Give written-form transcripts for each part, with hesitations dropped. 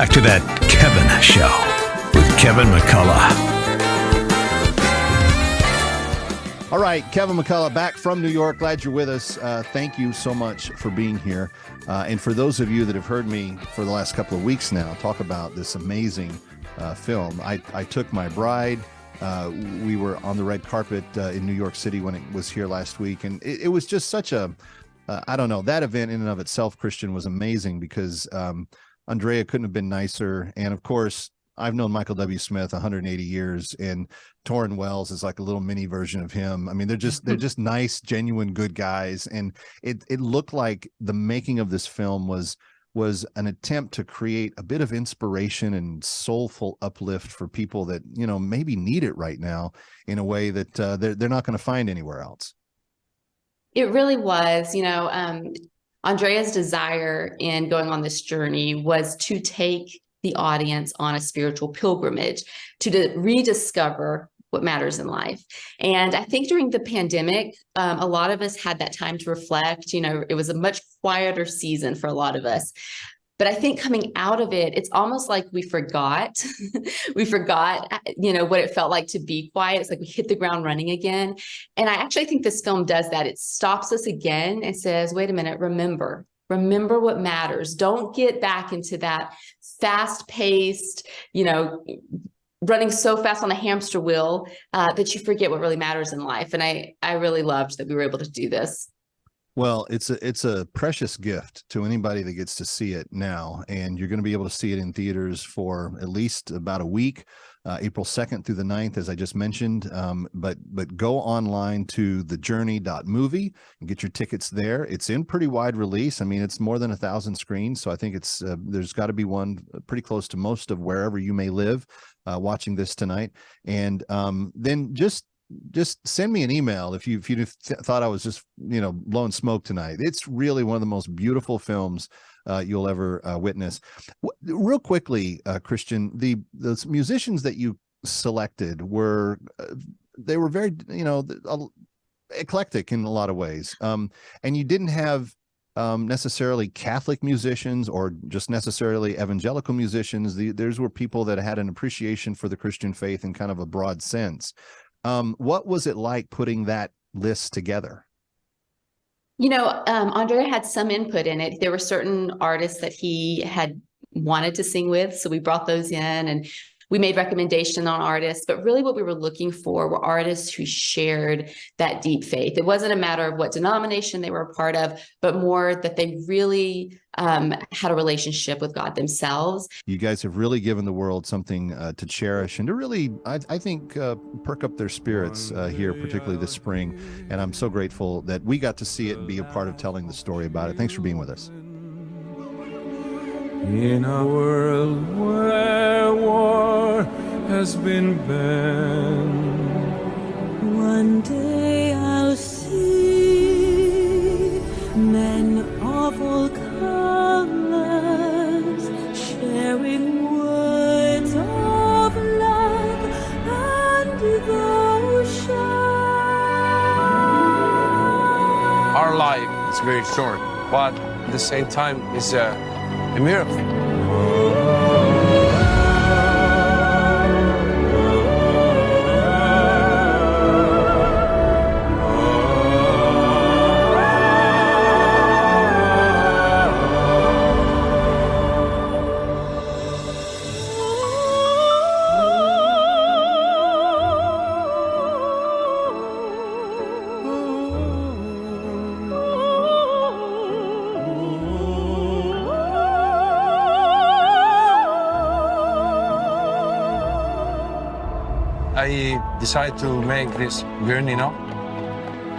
back to That Kevin Show with Kevin McCullough. All right, Kevin McCullough back from New York. Glad you're with us. Thank you so much for being here. And for those of you that have heard me for the last couple of weeks now talk about this amazing film, I took my bride. We were on the red carpet in New York City when it was here last week. And it was just such a, I don't know, that event in and of itself, Kristian, was amazing because Andrea couldn't have been nicer. And of course, I've known Michael W. Smith 180 years, and Torrin Wells is like a little mini version of him. I mean, they're just nice, genuine, good guys. And it looked like the making of this film was an attempt to create a bit of inspiration and soulful uplift for people that, you know, maybe need it right now in a way that they're not going to find anywhere else. It really was, you know, Andrea's desire in going on this journey was to take the audience on a spiritual pilgrimage to rediscover what matters in life. And I think during the pandemic, a lot of us had that time to reflect. You know, it was a much quieter season for a lot of us. But I think coming out of it, it's almost like we forgot, you know, what it felt like to be quiet. It's like we hit the ground running again. And I actually think this film does that. It stops us again and says, wait a minute, remember what matters. Don't get back into that fast-paced, you know, running so fast on the hamster wheel that you forget what really matters in life. And I really loved that we were able to do this. Well, it's a precious gift to anybody that gets to see it now, and you're going to be able to see it in theaters for at least about a week, April 2nd through the 9th, as I just mentioned. But go online to TheJourney.movie and get your tickets there. It's in pretty wide release. I mean, it's more than 1,000 screens, so I think it's there's got to be one pretty close to most of wherever you may live watching this tonight. And then just send me an email if you thought I was just, you know, blowing smoke tonight. It's really one of the most beautiful films you'll ever witness. Real quickly, Kristian, the musicians that you selected were they were very, you know, eclectic in a lot of ways, and you didn't have necessarily Catholic musicians or just necessarily evangelical musicians. Those were people that had an appreciation for the Christian faith in kind of a broad sense. What was it like putting that list together? You know, Andrea had some input in it. There were certain artists that he had wanted to sing with, so we brought those in and we made recommendations on artists, but really what we were looking for were artists who shared that deep faith. It wasn't a matter of what denomination they were a part of, but more that they really had a relationship with God themselves. You guys have really given the world something to cherish and to really, I think, perk up their spirits here, particularly this spring. And I'm so grateful that we got to see it and be a part of telling the story about it. Thanks for being with us. In a world where war has been banned, one day I'll see men of all colors sharing words of love and devotion. Our life is very short, but at the same time, it's a miracle. I decided to make this journey now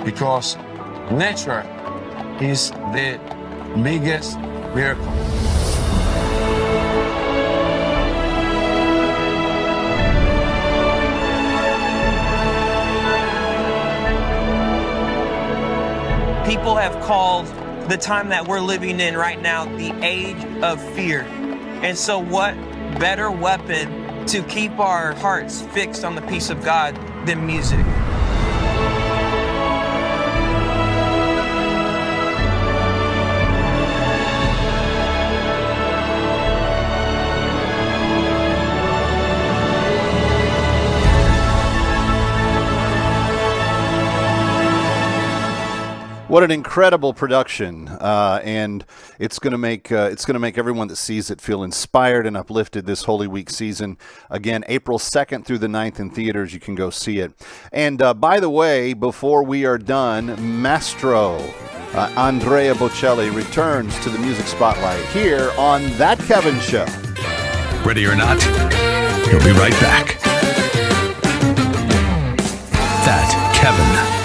because nature is the biggest miracle. People have called the time that we're living in right now the age of fear. And so what better weapon to keep our hearts fixed on the peace of God than music? What an incredible production, and it's going to make everyone that sees it feel inspired and uplifted this Holy Week season. Again, April 2nd through the 9th in theaters. You can go see it. And by the way, before we are done, Maestro Andrea Bocelli returns to the music spotlight here on That Kevin Show. Ready or not, he'll be right back. That Kevin.